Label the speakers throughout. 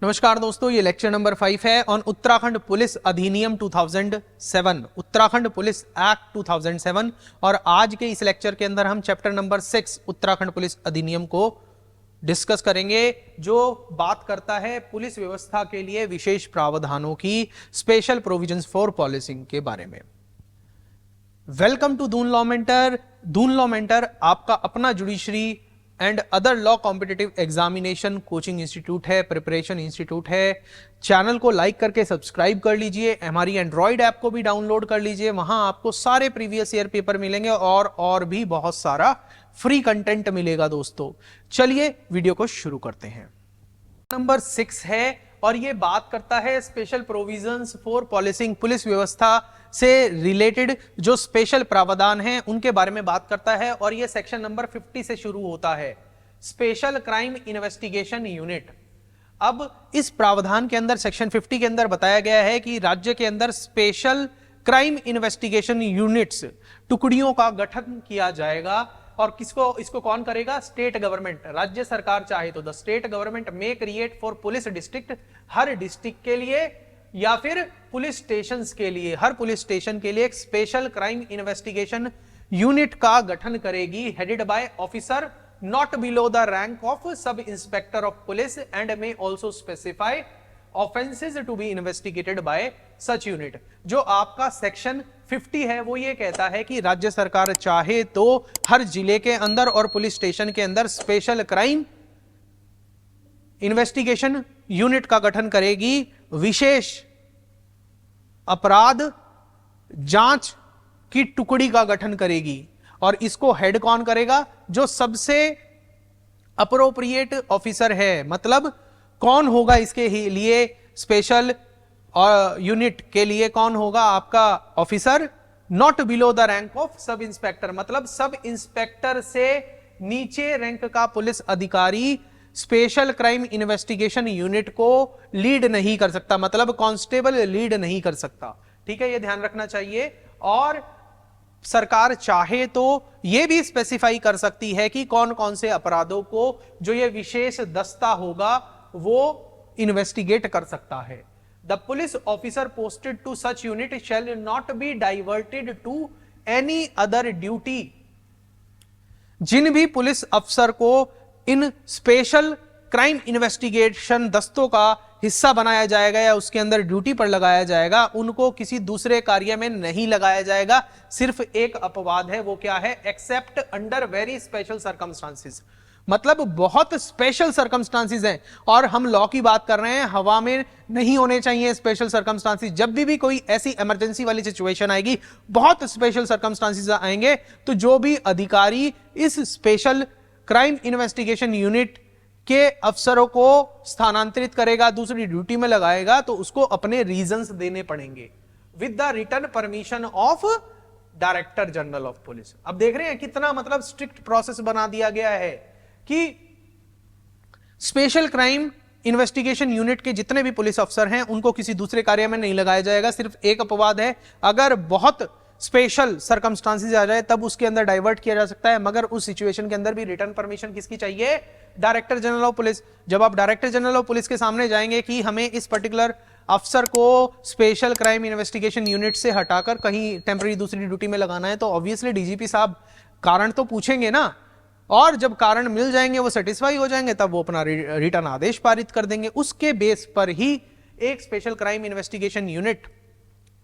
Speaker 1: नमस्कार दोस्तों, ये लेक्चर नंबर 5 है ऑन उत्तराखंड पुलिस अधिनियम 2007, उत्तराखंड पुलिस एक्ट 2007। और आज के इस लेक्चर के अंदर हम चैप्टर नंबर 6 उत्तराखंड पुलिस अधिनियम को डिस्कस करेंगे, जो बात करता है पुलिस व्यवस्था के लिए विशेष प्रावधानों की, स्पेशल प्रोविजंस फॉर पॉलिसिंग के बारे में। Welcome to Doon law mentor. Doon law mentor आपका अपना judiciary and other law competitive examination coaching institute है, प्रिपरेशन इंस्टीट्यूट है। चैनल को लाइक करके सब्सक्राइब कर लीजिए, हमारी एंड्रॉइड ऐप को भी डाउनलोड कर लीजिए, वहां आपको सारे प्रीवियस ईयर पेपर मिलेंगे और भी बहुत सारा फ्री कंटेंट मिलेगा दोस्तों। चलिए वीडियो को शुरू करते हैं। नंबर 6 है और ये बात करता है special provisions for policing, police व्यवस्था से रिलेटेड जो स्पेशल प्रावधान हैं उनके बारे में बात करता है। और ये सेक्शन नंबर 50 से शुरू होता है, स्पेशल क्राइम इन्वेस्टिगेशन यूनिट। अब इस प्रावधान के अंदर सेक्शन 50 के अंदर बताया गया है कि राज्य के अंदर स्पेशल क्राइम इन्वेस्टिगेशन यूनिट्स, टुकड़ियों का गठन किया जाएगा। और इसको कौन करेगा? स्टेट गवर्नमेंट, राज्य सरकार चाहे तो the state government may create for police district, her district के लिए या फिर पुलिस स्टेशंस के लिए, हर पुलिस स्टेशन के लिए एक स्पेशल क्राइम इन्वेस्टिगेशन यूनिट का गठन करेगी, headed by officer not below the rank of sub inspector of police and may also specify offences to be investigated by such unit. जो आपका सेक्शन 50 है वो ये कहता है कि राज्य सरकार चाहे तो हर जिले के अंदर और पुलिस स्टेशन के अंदर स्पेशल क्राइम इन्वेस्टिगेशन यूनिट का गठन करेगी, विशेष अपराध जांच की टुकड़ी का गठन करेगी। और इसको हेड कौन करेगा? जो सबसे अप्रोप्रिएट ऑफिसर है। मतलब कौन होगा इसके लिए स्पेशल यूनिट के लिए? कौन होगा आपका officer? Not below the rank of sub inspector, मतलब सब इंस्पेक्टर से नीचे रैंक का पुलिस अधिकारी स्पेशल क्राइम इन्वेस्टिगेशन यूनिट को लीड नहीं कर सकता, मतलब कांस्टेबल लीड नहीं कर सकता। ठीक है, यह ध्यान रखना चाहिए। और सरकार चाहे तो यह भी स्पेसिफाई कर सकती है कि कौन कौन से अपराधों को जो ये विशेष दस्ता होगा वो इन्वेस्टिगेट कर सकता है। The police officer posted to such unit shall not be diverted to any other duty. जिन भी पुलिस अफसर को इन स्पेशल क्राइम इन्वेस्टिगेशन दस्तों का हिस्सा बनाया जाएगा या उसके अंदर ड्यूटी पर लगाया जाएगा, उनको किसी दूसरे कार्य में नहीं लगाया जाएगा। सिर्फ एक अपवाद है, वो क्या है? Accept under very special circumstances. मतलब बहुत स्पेशल सर्कमस्टांसेस हैं और हम लॉ की बात कर रहे हैं, हवा में नहीं होने चाहिए स्पेशल सर्कमस्टांसेस। जब भी कोई ऐसी इमरजेंसी वाली सिचुएशन आएगी, बहुत स्पेशल सर्कमस्टांसेस आएंगे, तो जो भी अधिकारी इस स्पेशल क्राइम इन्वेस्टिगेशन यूनिट के अफसरों को स्थानांतरित करेगा, दूसरी ड्यूटी में लगाएगा, तो उसको अपने रीजंस देने पड़ेंगे with the written permission of director general of police. अब देख रहे हैं कितना मतलब स्ट्रिक्ट प्रोसेस बना दिया गया है कि स्पेशल क्राइम इन्वेस्टिगेशन यूनिट के जितने भी पुलिस अफसर हैं उनको किसी दूसरे कार्य में नहीं लगाया जाएगा। सिर्फ एक अपवाद है, अगर बहुत स्पेशल सर्कमस्टांसेस आ जाए तब उसके अंदर डाइवर्ट किया जा सकता है, मगर उस सिचुएशन के अंदर भी रिटर्न परमिशन किसकी चाहिए? Director general of police. जब आप डायरेक्टर जनरल ऑफ पुलिस के सामने जाएंगे कि हमें इस पर्टिकुलर अफसर को स्पेशल क्राइम इन्वेस्टिगेशन यूनिट से हटाकर कहीं टेम्पररी दूसरी ड्यूटी में लगाना है, तो ऑब्वियसली डीजीपी साहब कारण तो पूछेंगे ना, और जब कारण मिल जाएंगे, वो सेटिस्फाई हो जाएंगे, तब वो अपना रिटर्न आदेश पारित कर देंगे। उसके बेस पर ही एक स्पेशल क्राइम इन्वेस्टिगेशन यूनिट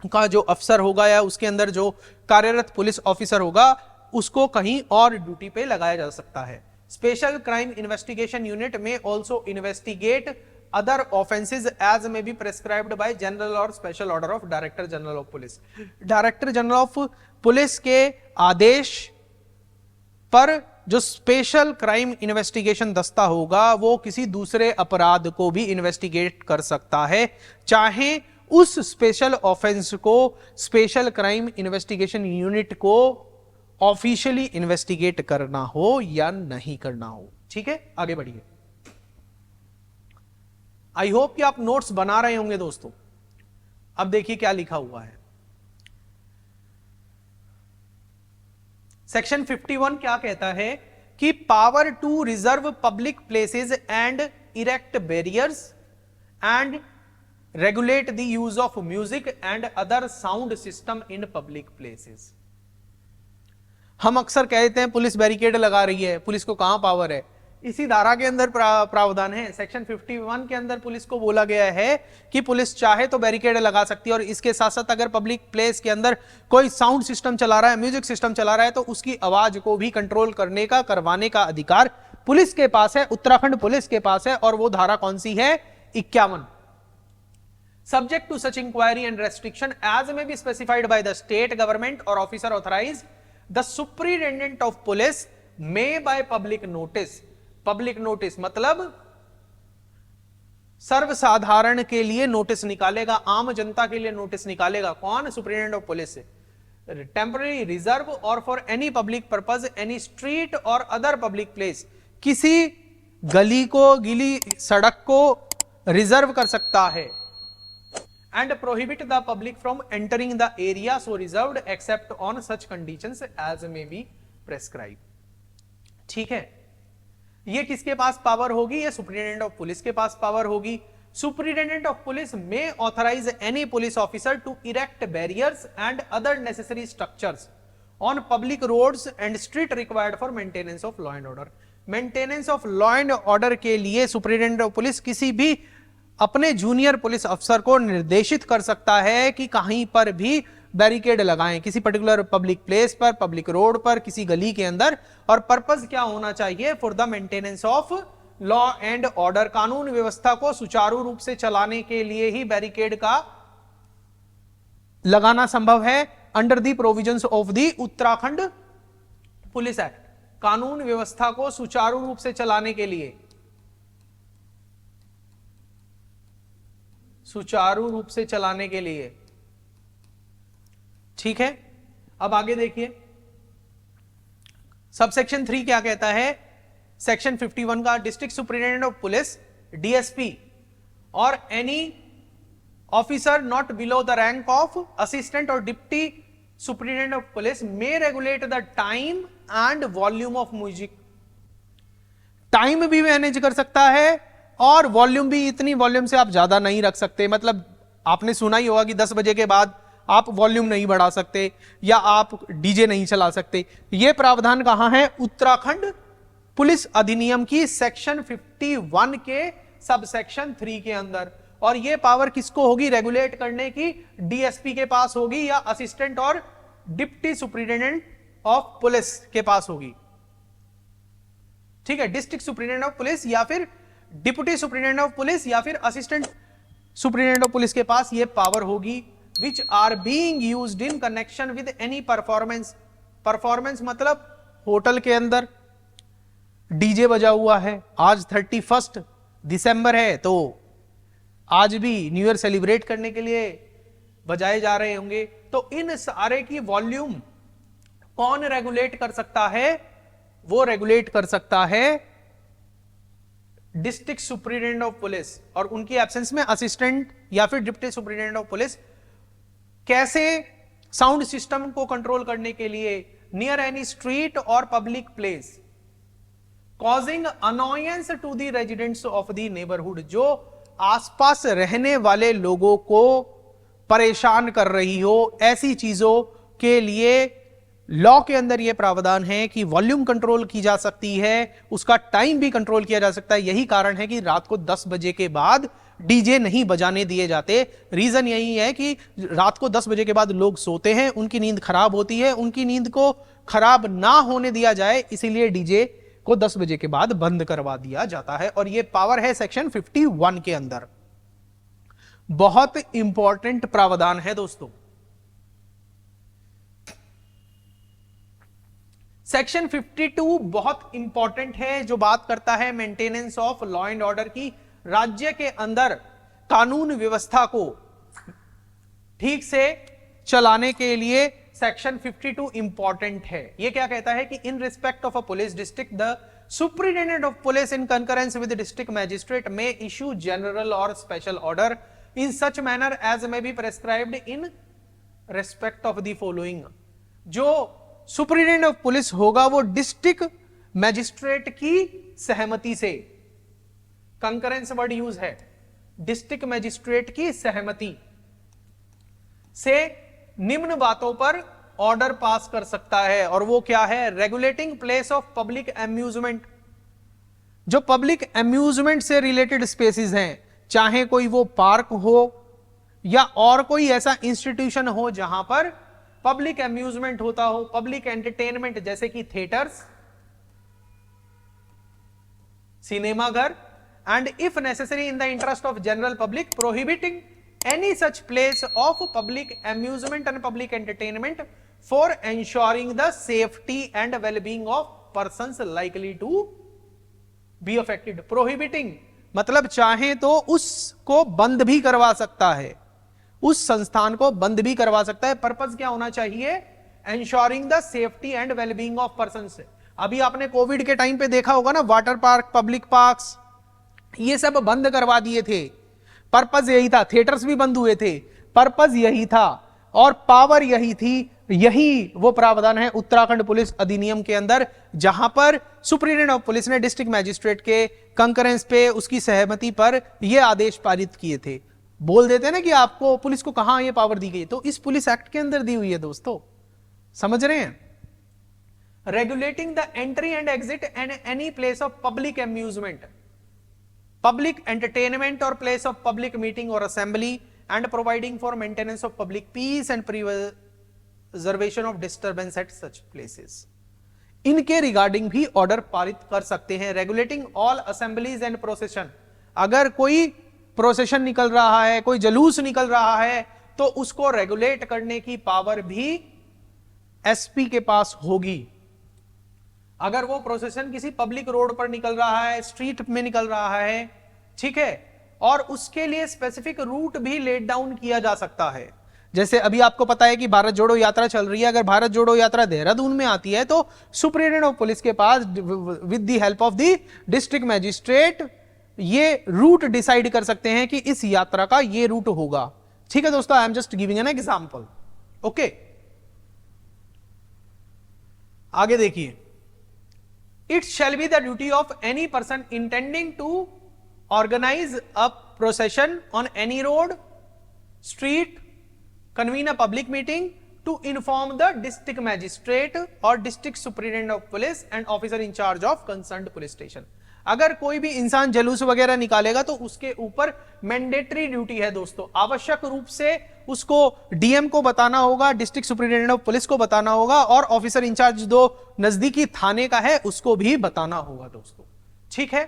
Speaker 1: का जो अफसर होगा या उसके अंदर जो कार्यरत पुलिस ऑफिसर होगा, उसको कहीं और ड्यूटी पे लगाया जा सकता है। स्पेशल क्राइम इन्वेस्टिगेशन यूनिट में also investigate other offences as may be prescribed by general और special order of director general of police. Director general of police के आदेश पर जो स्पेशल क्राइम इन्वेस्टिगेशन दस्ता होगा वो किसी दूसरे अपराध को भी इन्वेस्टिगेट कर सकता है, चाहे उस स्पेशल ऑफेंस को स्पेशल क्राइम इन्वेस्टिगेशन यूनिट को ऑफिशियली इन्वेस्टिगेट करना हो या नहीं करना हो। ठीक है, आगे बढ़िए। आई होप कि आप नोट्स बना रहे होंगे दोस्तों। अब देखिए क्या लिखा हुआ है। सेक्शन 51 क्या कहता है कि power to reserve public places and erect barriers and regulate the use of music and other sound system in public places. हम अक्सर कहते हैं पुलिस बैरिकेड लगा रही है, पुलिस को कहां पावर है? इसी धारा के अंदर प्रावधान है। सेक्शन 51 के अंदर पुलिस को बोला गया है कि पुलिस चाहे तो बैरिकेड लगा सकती है, और इसके साथ साथ अगर पब्लिक प्लेस के अंदर कोई साउंड सिस्टम चला रहा है, म्यूजिक सिस्टम चला रहा है, तो उसकी आवाज को भी कंट्रोल करने का, करवाने का अधिकार पुलिस के पास है, उत्तराखंड पुलिस के पास है। और वो धारा कौन सी है? 51। Subject to such inquiry and restriction as may be specified by the state government or officer authorized, the superintendent of police may by public notice. Public notice मतलब सर्वसाधारण के लिए नोटिस निकालेगा, आम जनता के लिए नोटिस निकालेगा। कौन? Superintendent of police. Temporary reserve और for any public purpose any street और अदर पब्लिक प्लेस, किसी गली को, गीली सड़क को रिजर्व कर सकता है। And prohibit the public from entering the area so reserved except on such conditions as may be prescribe. ठीक है, ये किसके पास पावर होगी? ये सुप्रीटेंडेंट ऑफ पुलिस के पास पावर होगी। Superintendent of police may authorise any police officer to erect barriers and other necessary structures on public roads and street required for maintenance of law and order. Maintenance of law and order के लिए superintendent of police किसी भी अपने junior police अफसर को निर्देशित कर सकता है कि कहीं पर भी बैरिकेड लगाएं, किसी पर्टिकुलर पब्लिक प्लेस पर, पब्लिक रोड पर, किसी गली के अंदर। और पर्पस क्या होना चाहिए? For the maintenance of law and order, कानून व्यवस्था को सुचारू रूप से चलाने के लिए ही बैरिकेड का लगाना संभव है। Under the provisions of the Uttarakhand police act, कानून व्यवस्था को सुचारू रूप से चलाने के लिए, सुचारू रूप से चलाने के लिए। ठीक है, अब आगे देखिए सबसेक्शन 3 क्या कहता है? सेक्शन 51 का, district superintendent of police DSP और any officer not below the rank of assistant और deputy superintendent of police may regulate the time and volume of music. Time भी मैनेज कर सकता है और वॉल्यूम भी, इतनी वॉल्यूम से आप ज्यादा नहीं रख सकते। मतलब आपने सुना ही होगा कि 10 बजे के बाद आप वॉल्यूम नहीं बढ़ा सकते या आप डीजे नहीं चला सकते। यह प्रावधान कहां है? उत्तराखंड पुलिस अधिनियम की सेक्शन 51 के सब सेक्शन 3 के अंदर। और यह पावर किसको होगी रेगुलेट करने की? डीएसपी के पास होगी या असिस्टेंट और डिप्टी सुप्रिंटेंडेंट ऑफ पुलिस के पास होगी। ठीक है, डिस्ट्रिक्ट सुप्रिंटेंडेंट ऑफ पुलिस या फिर डिप्टी सुप्रिंटेंडेंट ऑफ पुलिस या फिर असिस्टेंट सुप्रिंटेंडेंट ऑफ पुलिस के पास यह पावर होगी। which are being used in connection with any performance। Performance मतलब होटल के अंदर डीजे बजा हुआ है, आज 31 दिसंबर है तो आज भी न्यू ईयर सेलिब्रेट करने के लिए बजाए जा रहे होंगे। तो इन सारे की वॉल्यूम कौन रेगुलेट कर सकता है? वो रेगुलेट कर सकता है डिस्ट्रिक्ट सुप्रिंटेंडेंट ऑफ पुलिस, और उनकी एब्सेंस में असिस्टेंट या फिर डिप्टी सुप्रिंटेंडेंट ऑफ पुलिस। कैसे? साउंड सिस्टम को कंट्रोल करने के लिए नियर एनी स्ट्रीट और public place causing annoyance to the residents of the neighbourhood, जो आसपास रहने वाले लोगों को परेशान कर रही हो, ऐसी चीजों के लिए लॉ के अंदर यह प्रावधान है कि वॉल्यूम कंट्रोल की जा सकती है, उसका टाइम भी कंट्रोल किया जा सकता है। यही कारण है कि रात को 10 बजे के बाद डीजे नहीं बजाने दिए जाते। रीजन यही है कि रात को 10 बजे के बाद लोग सोते हैं, उनकी नींद खराब होती है, उनकी नींद को खराब ना होने दिया जाए, इसीलिए डीजे को 10 बजे के बाद बंद करवा दिया जाता है। और यह पावर है सेक्शन 51 के अंदर। बहुत इंपॉर्टेंट प्रावधान है दोस्तों। सेक्शन 52 बहुत इंपॉर्टेंट है, जो बात करता है maintenance of law and order की। राज्य के अंदर कानून व्यवस्था को ठीक से चलाने के लिए सेक्शन 52 इंपॉर्टेंट है। यह क्या कहता है कि in respect of a police district the superintendent of police in concurrence with district magistrate may issue general और special order in such manner as may be prescribed in respect of the following. जो superintendent of police होगा वो district magistrate की सहमति से, concurrence word use है, district magistrate की सहमति से निम्न बातों पर ऑर्डर पास कर सकता है, और वो क्या है? Regulating place of public amusement. जो पब्लिक एम्यूजमेंट से रिलेटेड स्पेसिस हैं, चाहे कोई वो पार्क हो या और कोई ऐसा इंस्टीट्यूशन हो जहां पर पब्लिक एम्यूजमेंट होता हो, पब्लिक एंटरटेनमेंट, जैसे कि थिएटर्स, सिनेमा घर, and if necessary in the interest of general public prohibiting any such place of public amusement and public entertainment for ensuring the safety and wellbeing of persons likely to be affected. Prohibiting मतलब चाहे तो उसको बंद भी करवा सकता है, उस संस्थान को बंद भी करवा सकता है। पर्पस क्या होना चाहिए? Ensuring the safety and wellbeing of persons. अभी आपने कोविड के टाइम पे देखा होगा ना, वाटर पार्क, पब्लिक पार्क्स, ये सब बंद करवा दिए थे। पर्पस यही था, थिएटर्स भी बंद हुए थे, पर्पस यही था और पावर यही थी। यही वो प्रावधान है उत्तराखंड पुलिस अधिनियम के अंदर, जहां पर सुप्रीटेंडेंट ऑफ पुलिस ने डिस्ट्रिक्ट मैजिस्ट्रेट के कंकरेंस पे, उसकी सहमति पर ये आदेश पारित किए थे। बोल देते हैं ना कि आपको पुलिस को कहां ये पावर दी गई, तो इस पुलिस एक्ट के अंदर दी हुई है दोस्तों, समझ रहे हैं? Regulating the entry and exit and any place of public amusement, public entertainment और प्लेस ऑफ पब्लिक मीटिंग और assembly, and providing for maintenance of public peace and preservation of disturbance at such places. इनके regarding भी order पारित कर सकते हैं। Regulating all assemblies and procession, अगर कोई प्रोसेशन निकल रहा है, कोई जलूस निकल रहा है, तो उसको रेगुलेट करने की पावर भी एसपी के पास होगी। अगर वो प्रोसेशन किसी पब्लिक रोड पर निकल रहा है, स्ट्रीट में निकल रहा है, ठीक है, और उसके लिए स्पेसिफिक रूट भी लेट डाउन किया जा सकता है। जैसे अभी आपको पता है कि भारत जोड़ो यात्रा चल रही है, अगर भारत जोड़ो यात्रा देहरादून में आती है तो सुप्रीटेंडेंट ऑफ पुलिस के पास with the help of the district magistrate ये रूट डिसाइड कर सकते हैं कि इस यात्रा का ये रूट होगा। ठीक है दोस्तों, I am just giving an example. Okay, आगे देखिए, it shall be the duty of any person intending to organise a procession on any road, street, convene a public meeting to inform the district magistrate or district superintendent of police and officer in charge of concerned police station। अगर कोई भी इंसान जलूस वगैरह निकालेगा तो उसके ऊपर मैंडेटरी ड्यूटी है दोस्तों, आवश्यक रूप से उसको डीएम को बताना होगा, डिस्ट्रिक्ट सुपरिटेंडेंट ऑफ पुलिस को बताना होगा, और ऑफिसर इंचार्ज जो नजदीकी थाने का है उसको भी बताना होगा दोस्तों। ठीक है,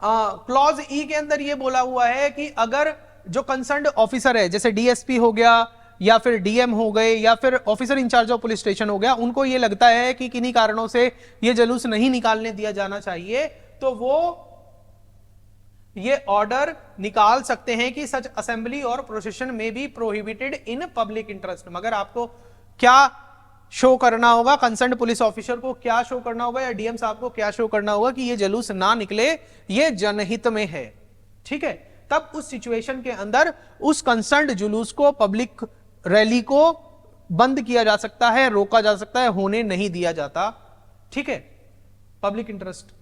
Speaker 1: क्लॉज ई के अंदर यह बोला हुआ है कि अगर जो कंसर्न्ड ऑफिसर है, जैसे डीएसपी हो गया या फिर डीएम हो गए या फिर officer in charge of police station हो गया, उनको यह लगता है कि किन्हीं कारणों से यह जलूस नहीं निकालने दिया जाना चाहिए, तो वो ये ऑर्डर निकाल सकते हैं कि सच असेंबली और प्रोसेशन में be prohibited in public interest. मगर आपको क्या शो करना होगा, कंसर्न पुलिस ऑफिसर को क्या शो करना होगा या डीएम साहब को क्या शो करना होगा कि ये जलूस ना निकले, ये जनहित में है। ठीक है, तब उस सिचुएशन के अंदर उस कंसर्न जुलूस को, पब्लिक रैली को बंद किया जा सकता है, रोका जा सकता है, होने नहीं दिया जाता। ठीक है, पब्लिक इंटरेस्ट।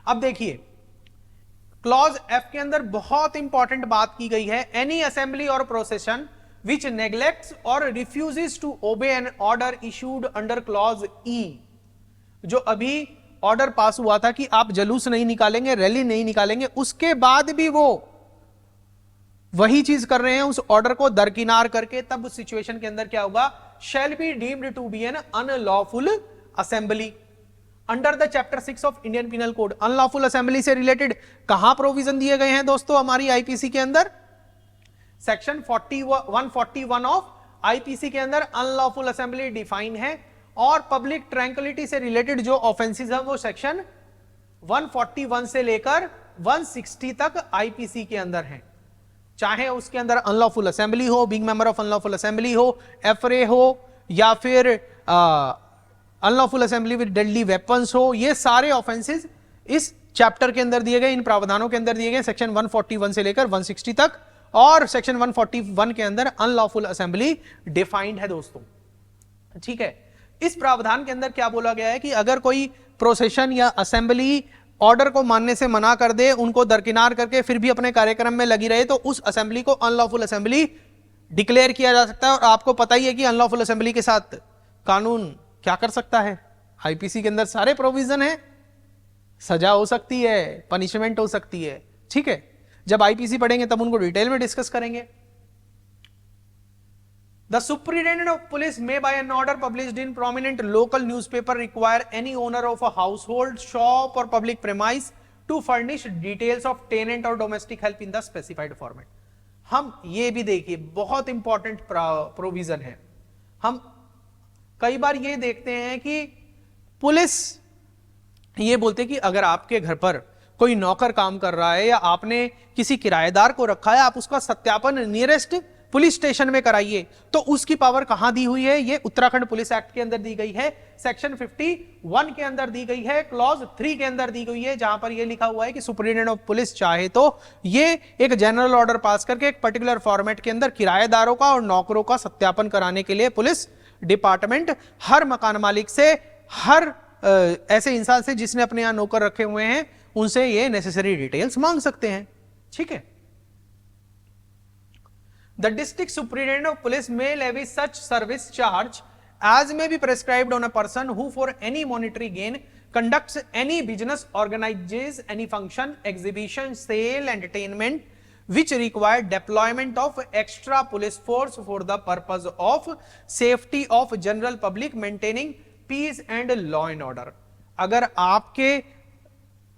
Speaker 1: अब देखिए, क्लॉज एफ के अंदर बहुत इंपॉर्टेंट बात की गई है, एनी असेंबली और procession which neglects or refuses to obey an order issued under clause E। जो अभी ऑर्डर पास हुआ था कि आप जलूस नहीं निकालेंगे, रैली नहीं निकालेंगे, उसके बाद भी वो वही चीज कर रहे हैं, उस ऑर्डर को दरकिनार करके, तब उस सिचुएशन के अंदर क्या होगा? shall be deemed to be an unlawful assembly under the chapter 6 of Indian penal code. Unlawful assembly से रिलेटेड कहां प्रोविजन दिए गए हैं दोस्तों हमारी आईपीसी के अंदर? सेक्शन 141 ऑफ आईपीसी के अंदर अनलॉफुल असेंबली डिफाइन है, और पब्लिक ट्रैंक्विलिटी से रिलेटेड जो ऑफेंसेस है वो सेक्शन 141 से लेकर 160 तक आईपीसी के अंदर है। चाहे उसके अंदर अनलॉफुल असेंबली हो, being member of unlawful assembly हो, एफरे हो, या फिर unlawful assembly with deadly weapons हो, ये सारे ऑफेंसेस इस चैप्टर के अंदर दिए गए, इन प्रावधानों के अंदर दिए गए, सेक्शन 141 से लेकर 160 तक, और सेक्शन 141 के अंदर अनलॉफुल असेंबली डिफाइंड है दोस्तों। ठीक है, इस प्रावधान के अंदर क्या बोला गया है कि अगर कोई प्रोसेशन या असेंबली ऑर्डर को मानने से मना कर दे, उनको दरकिनार करके फिर भी अपने कार्यक्रम में लगी रहे, तो उस असेंबली को अनलॉफुल असेंबली डिक्लेयर किया जा सकता है। और आपको पता ही है कि अनलॉफुल असेंबली के साथ कानून क्या कर सकता है, आईपीसी के अंदर सारे प्रोविजन है, सजा हो सकती है, पनिशमेंट हो सकती है। ठीक है, जब आईपीसी पढ़ेंगे तब उनको डिटेल में डिस्कस करेंगे। The superintendent of police may by an order published in prominent local newspaper require any owner of a household, shop or public premise to furnish details of tenant or domestic help in the specified format. हम ये भी देखिए, बहुत important provision है। हम कई बार ये देखते हैं कि पुलिस ये बोलते हैं कि अगर आपके घर पर कोई नौकर काम कर रहा है या आपने किसी किराएदार को रखा है, आप उसका सत्यापन नियरेस्ट पुलिस स्टेशन में कराइए, तो उसकी पावर कहां दी हुई है? ये उत्तराखंड पुलिस एक्ट के अंदर दी गई है, सेक्शन 51 के अंदर दी गई है, क्लॉज 3 के अंदर दी गई है, जहां पर यह लिखा हुआ है कि सुपरिटेंडेंट ऑफ पुलिस चाहे तो ये एक जनरल ऑर्डर पास करके एक पर्टिकुलर फॉर्मेट के अंदर किराएदारों का और नौकरों का सत्यापन कराने के लिए पुलिस डिपार्टमेंट हर मकान मालिक से, हर ऐसे इंसान से जिसने अपने यहां नौकर रखे हुए हैं, उनसे ये नेसेसरी डिटेल्स मांग सकते हैं। ठीक है, The district superintendent of police may levy such service charge as may be prescribed on a person who for any monetary gain conducts any business, organizes any function, exhibition, sale, entertainment which require deployment of extra police force for the purpose of safety of general public, maintaining peace and law and order. अगर आपके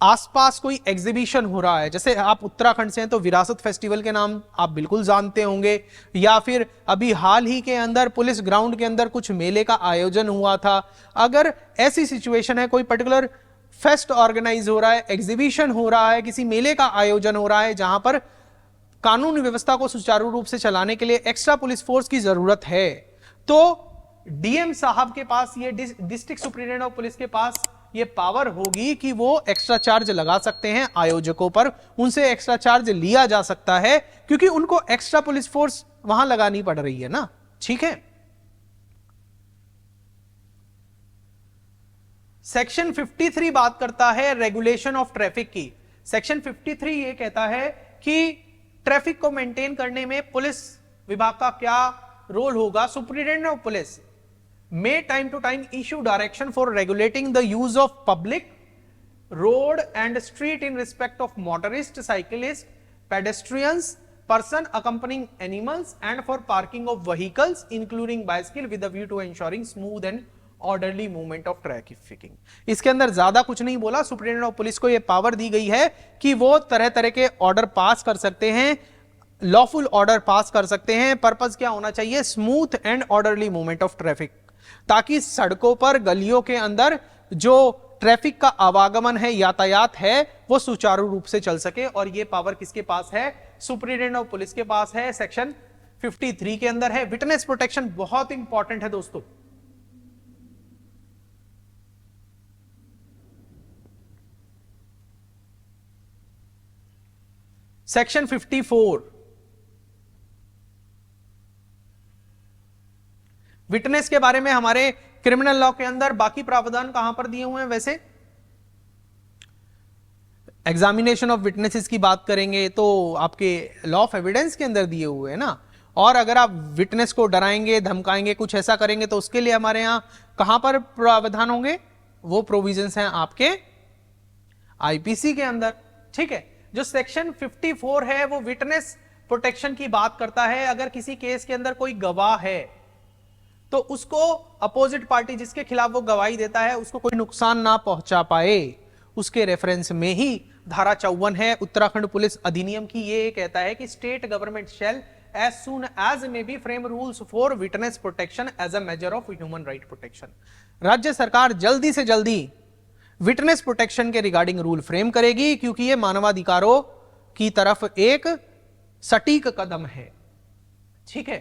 Speaker 1: आसपास कोई exhibition हो रहा है, जैसे आप उत्तराखंड से हैं तो विरासत फेस्टिवल के नाम आप बिल्कुल जानते होंगे, या फिर अभी हाल ही के अंदर पुलिस ग्राउंड के अंदर कुछ मेले का आयोजन हुआ था, अगर ऐसी सिचुएशन है, कोई पर्टिकुलर फेस्ट ऑर्गेनाइज हो रहा है, एग्जीबिशन हो रहा है, किसी मेले का आयोजन हो रहा है जहां पर कानून व्यवस्था को सुचारू रूप से चलाने के लिए एक्स्ट्रा पुलिस फोर्स की जरूरत है, तो डीएम साहब के पास, ये डिस्ट्रिक्ट सुपरिटेंडेंट ऑफ पुलिस के पास ये पावर होगी कि वो एक्स्ट्रा चार्ज लगा सकते हैं आयोजकों पर, उनसे एक्स्ट्रा चार्ज लिया जा सकता है क्योंकि उनको एक्स्ट्रा पुलिस फोर्स वहां लगानी पड़ रही है ना। ठीक है, सेक्शन 53 बात करता है रेगुलेशन ऑफ ट्रैफिक की। सेक्शन 53 ये कहता है कि ट्रैफिक को मेंटेन करने में पुलिस विभाग का क्या रोल होगा। Superintendent of police may time to time issue direction for regulating the use of public road and street in respect of motorists, cyclists, pedestrians, person accompanying animals and for parking of vehicles including bicycle with a view to ensuring smooth and orderly movement of traffic. इसके अंदर ज्यादा कुछ नहीं बोला। Superintendent of police को यह power दी गई है कि वो तरह तरह के ऑर्डर पास कर सकते हैं, लॉफुल ऑर्डर पास कर सकते हैं। पर्पस क्या होना चाहिए? Smooth and orderly movement of traffic, ताकि सड़कों पर, गलियों के अंदर जो ट्रैफिक का आवागमन है, यातायात है, वो सुचारू रूप से चल सके। और ये पावर किसके पास है? सुपरिटेंडेंट ऑफ पुलिस के पास है, सेक्शन 53 के अंदर है। विटनेस प्रोटेक्शन बहुत इंपॉर्टेंट है दोस्तों। सेक्शन 54 विटनेस के बारे में हमारे क्रिमिनल लॉ के अंदर बाकी प्रावधान कहां पर दिए हुए हैं? वैसे एग्जामिनेशन ऑफ विटनेसेस की बात करेंगे तो आपके लॉ ऑफ एविडेंस के अंदर दिए हुए हैं ना। और अगर आप विटनेस को डराएंगे, धमकाएंगे, कुछ ऐसा करेंगे तो उसके लिए हमारे यहां कहां पर प्रावधान होंगे? वो प्रोविजंस हैं आपके आईपीसी के अंदर। ठीक है, जो सेक्शन 54 है वो विटनेस प्रोटेक्शन की बात करता है। अगर किसी केस के अंदर कोई गवाह है तो उसको अपोजिट पार्टी जिसके खिलाफ वो गवाही देता है उसको कोई नुकसान ना पहुंचा पाए, उसके रेफरेंस में ही धारा 54 है उत्तराखंड पुलिस अधिनियम की। ये कहता है कि state government shall as soon as may be frame rules for witness protection as a measure of human right protection. राज्य सरकार जल्दी से जल्दी विटनेस प्रोटेक्शन के रिगार्डिंग रूल फ्रेम करेगी क्योंकि ये मानवाधिकारों की तरफ एक सटीक कदम है। ठीक है,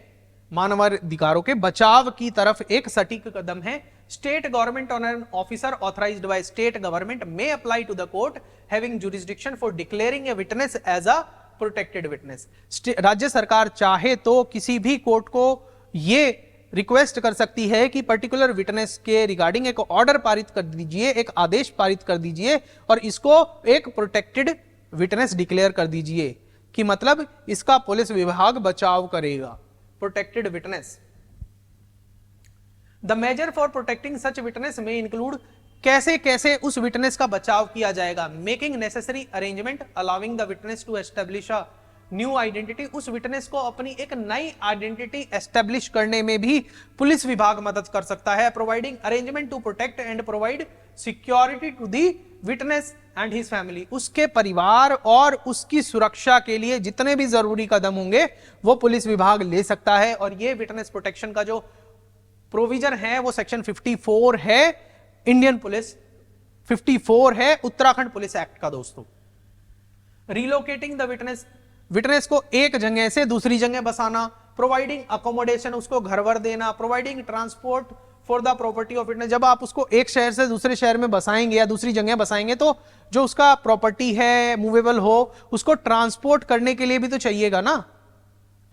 Speaker 1: मानवाधिकारों के बचाव की तरफ एक सटीक कदम है। State government on an officer authorised by state government may apply to the court having jurisdiction for declaring a witness as a protected witness. राज्य सरकार चाहे तो किसी भी कोर्ट को ये रिक्वेस्ट कर सकती है कि पर्टिकुलर विटनेस के रिगार्डिंग एक ऑर्डर पारित कर दीजिए, एक आदेश पारित कर दीजिए और इसको एक प्रोटेक्टेड विटनेस डिक्लेयर कर दीजिए, कि मतलब इसका पुलिस विभाग बचाव करेगा। Protected witness. The measure for protecting such witness may include, कैसे कैसे उस विटनेस का बचाव किया जाएगा। Making necessary arrangement allowing the witness to establish a new identity, उस विटनेस को अपनी एक नई आइडेंटिटी एस्टेब्लिश करने में भी पुलिस विभाग मदद कर सकता है। Providing arrangement to protect and provide security to the witness and his family, उसके परिवार और उसकी सुरक्षा के लिए जितने भी जरूरी कदम होंगे वो पुलिस विभाग ले सकता है। और ये विटनेस प्रोटेक्शन का जो प्रोविजन है वो सेक्शन 54 है इंडियन पुलिस, 54 है उत्तराखंड पुलिस एक्ट का दोस्तों। रिलोकेटिंग द विटनेस, विटनेस को एक जगह से दूसरी जगह बसाना। प्रोवाइडिंग अकोमोडेशन, उसको घर वर देना। Providing transport for the property of witness, जब आप उसको एक शहर से दूसरे शहर में बसाएंगे या दूसरी जगह बसाएंगे तो जो उसका प्रॉपर्टी है मूवेबल हो, उसको ट्रांसपोर्ट करने के लिए भी तो चाहिएगा ना,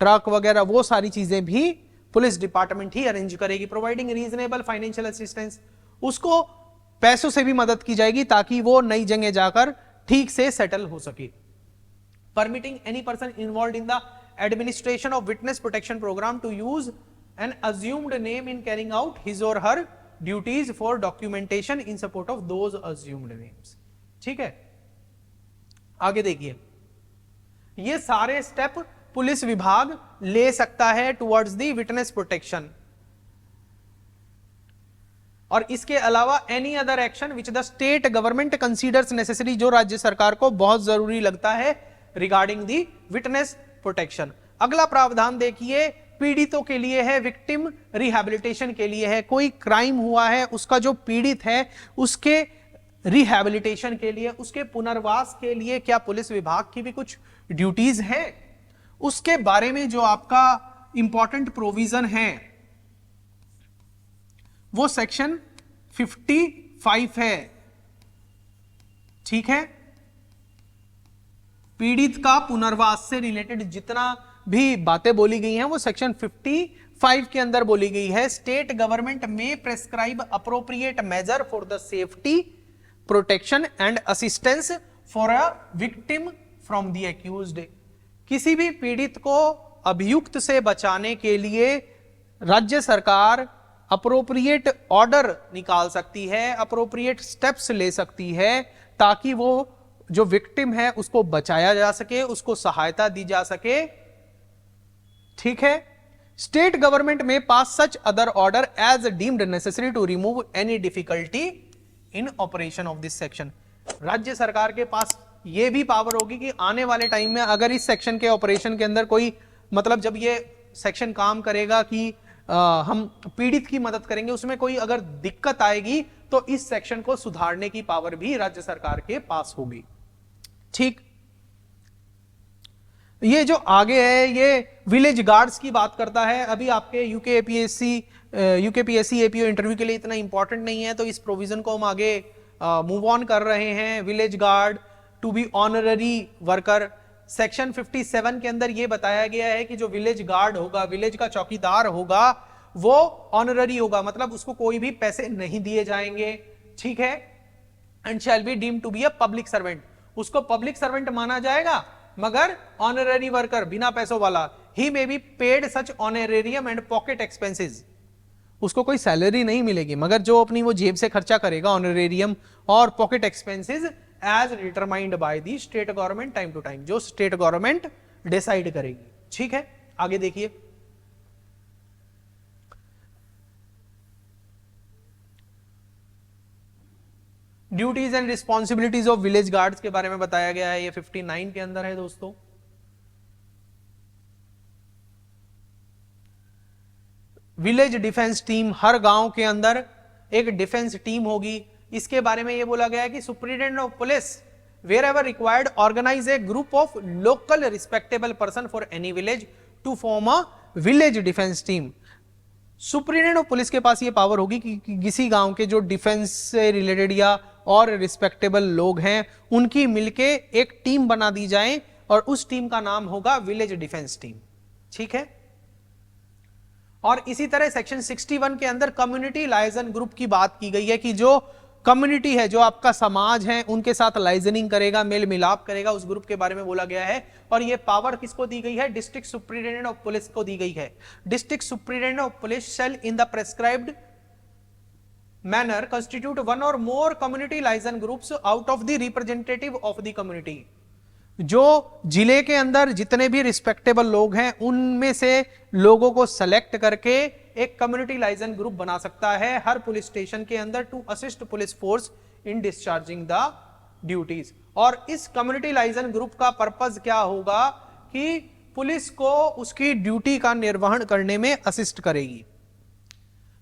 Speaker 1: ट्रक वगैरह, वो सारी चीजें भी पुलिस डिपार्टमेंट ही अरेंज करेगी। प्रोवाइडिंग रीजनेबल फाइनेंशियल असिस्टेंस, उसको पैसों से भी मदद की जाएगी ताकि वो नई जगह जाकर ठीक से सेटल हो सके। Permitting any person involve in the administration of witness protection programme to use an assumed name in carrying out his और her duties for documentation in support of those assumed names. ठीक है, आगे देखिए, ये सारे step police विभाग ले सकता है टुवर्ड्स द विटनेस प्रोटेक्शन। और इसके अलावा any other action which the state government considers necessary, जो राज्य सरकार को बहुत जरूरी लगता है रिगार्डिंग दी विटनेस प्रोटेक्शन। अगला प्रावधान देखिए, पीड़ितों के लिए है, विक्टिम रिहैबिलिटेशन के लिए है। कोई क्राइम हुआ है, उसका जो पीड़ित है उसके रिहैबिलिटेशन के लिए, उसके पुनर्वास के लिए क्या पुलिस विभाग की भी कुछ ड्यूटीज हैं, उसके बारे में जो आपका इंपॉर्टेंट प्रोविजन है वो सेक्शन 55 है। ठीक है, पीड़ित का पुनर्वास से रिलेटेड जितना भी बातें बोली गई हैं वो सेक्शन 55 के अंदर बोली गई है। State government may prescribe appropriate measure for the safety, protection and assistance for a victim from the accused, किसी भी पीड़ित को अभियुक्त से बचाने के लिए राज्य सरकार अप्रोप्रिएट ऑर्डर निकाल सकती है, अप्रोप्रिएट स्टेप्स ले सकती है ताकि वो जो विक्टिम है उसको बचाया जा सके, उसको सहायता दी जा सके। ठीक है, स्टेट गवर्नमेंट में pass such other order as deemed necessary to remove any difficulty in operation of this section. राज्य सरकार के पास यह भी पावर होगी कि आने वाले टाइम में अगर इस सेक्शन के ऑपरेशन के अंदर कोई, मतलब जब ये सेक्शन काम करेगा कि हम पीड़ित की मदद करेंगे, उसमें कोई अगर दिक्कत आएगी तो इस सेक्शन को सुधारने की पावर भी राज्य सरकार के पास होगी। ठीक, ये जो आगे है ये विलेज गार्ड्स की बात करता है। अभी आपके यूकेपीएससी एपीओ इंटरव्यू के लिए इतना इंपॉर्टेंट नहीं है तो इस प्रोविजन को हम आगे मूव ऑन कर रहे हैं। Village guard to be honorary worker, section 57 के अंदर यह बताया गया है कि जो विलेज गार्ड होगा, विलेज का चौकीदार होगा, वो ऑनररी होगा, मतलब उसको कोई भी पैसे नहीं दिए जाएंगे। ठीक है, and shall be deemed to be a public servant, उसको पब्लिक सर्वेंट माना जाएगा मगर ऑनररी वर्कर, बिना पैसों वाला। He may be paid such honorarium and pocket expenses, उसको कोई सैलरी नहीं मिलेगी मगर जो अपनी वो जेब से खर्चा करेगा ऑनरेरियम और pocket expenses as determined by the state government time to time, जो स्टेट गवर्नमेंट डिसाइड करेगी। ठीक है, आगे देखिए, duties and responsibilities of village guards के बारे में बताया गया है, ये 59 के अंदर है दोस्तों। विलेज डिफेंस टीम, हर गांव के अंदर एक डिफेंस टीम होगी। इसके बारे में यह बोला गया है कि superintendent of police wherever required organise a group of local respectable person for any village to form a village defence team. Superintendent of police के पास ये पावर होगी कि किसी गांव के जो डिफेंस से रिलेटेड या और रिस्पेक्टेबल लोग हैं उनकी मिलके एक टीम बना दी जाए और उस टीम का नाम होगा विलेज डिफेंस टीम। ठीक है, और इसी तरह सेक्शन 61 के अंदर कम्युनिटी लाइजन ग्रुप की बात की गई है कि जो कम्युनिटी है, जो आपका समाज है, उनके साथ लाइजनिंग करेगा, मेल मिलाप करेगा, उस ग्रुप के बारे में बोला गया है। और ये पावर किसको दी गई है? डिस्ट्रिक्ट सुप्रिटेंडेंट ऑफ पुलिस को दी गई है। District superintendent of police shall in the prescribed manner constitute one और more community liaison groups out of the representative of the community. जो जिले के अंदर जितने भी रिस्पेक्टेबल लोग हैं, उनमें से लोगों को सेलेक्ट करके एक कम्युनिटी लाइजन ग्रुप बना सकता है हर पुलिस स्टेशन के अंदर to assist police force in discharging the duties. और इस कम्युनिटी लाइजन ग्रुप का पर्पस क्या होगा कि पुलिस को उसकी ड्यूटी का निर्वहन करने में असिस्ट करेगी।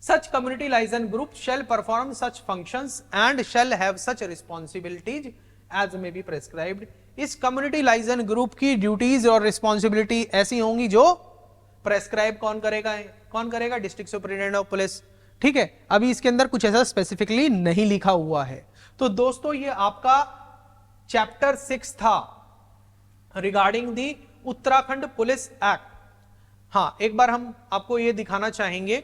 Speaker 1: Such community liaison group shall perform such functions and shall have such responsibilities as may be prescribed। इस कम्युनिटी लाइजन ग्रुप की ड्यूटीज और रिस्पॉन्सिबिलिटी ऐसी होंगी जो प्रेस्क्राइब कौन करेगा? District superintendent of police. ठीक है, अभी इसके अंदर कुछ ऐसा स्पेसिफिकली नहीं लिखा हुआ है। तो दोस्तों ये आपका चैप्टर 6 था regarding the Uttarakhand police act. हाँ, एक बार हम आपको ये दिखाना चाहेंगे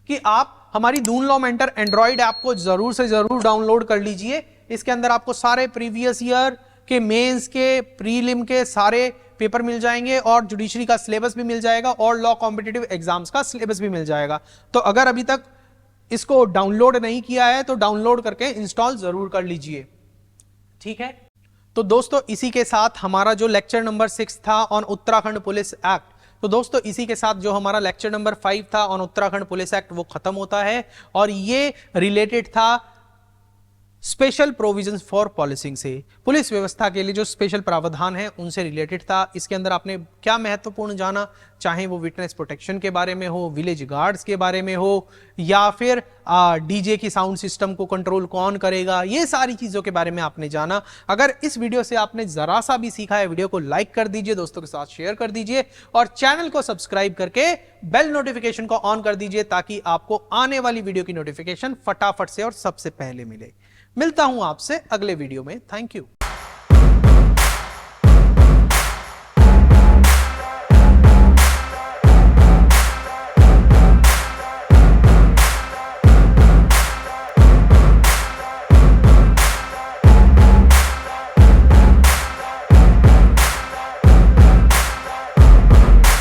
Speaker 1: कि आप हमारी Doon law mentor Android app को जरूर से जरूर डाउनलोड कर लीजिए। इसके अंदर आपको सारे प्रीवियस ईयर के, मेंस के, प्रीलिम के सारे पेपर मिल जाएंगे और जुडिशरी का सिलेबस भी मिल जाएगा और लॉ कॉम्पिटिटिव एग्जाम्स का सिलेबस भी मिल जाएगा। तो अगर अभी तक इसको डाउनलोड नहीं किया है तो डाउनलोड करके इंस्टॉल जरूर कर लीजिए। ठीक है, तो दोस्तों इसी के साथ हमारा जो लेक्चर नंबर 6 था ऑन उत्तराखंड पुलिस एक्ट, तो दोस्तों इसी के साथ जो हमारा लेक्चर नंबर 5 था ऑन उत्तराखंड पुलिस एक्ट वो खत्म होता है। और ये रिलेटेड था स्पेशल प्रोविजंस फॉर पॉलिसिंग से, पुलिस व्यवस्था के लिए जो स्पेशल प्रावधान है उनसे रिलेटेड था। इसके अंदर आपने क्या महत्वपूर्ण जाना, चाहे वो विटनेस प्रोटेक्शन के बारे में हो, विलेज गार्ड्स के बारे में हो, या फिर डीजे की साउंड सिस्टम को कंट्रोल कौन करेगा, ये सारी चीजों के बारे में आपने जाना। अगर इस वीडियो से आपने जरा सा भी सीखा है, वीडियो को लाइक कर दीजिए, दोस्तों के साथ शेयर कर दीजिए और चैनल को सब्सक्राइब करके बेल नोटिफिकेशन को ऑन कर दीजिए ताकि आपको आने वाली वीडियो की नोटिफिकेशन फटाफट से और सबसे पहले मिले। मिलता हूं आपसे अगले वीडियो में। Thank you.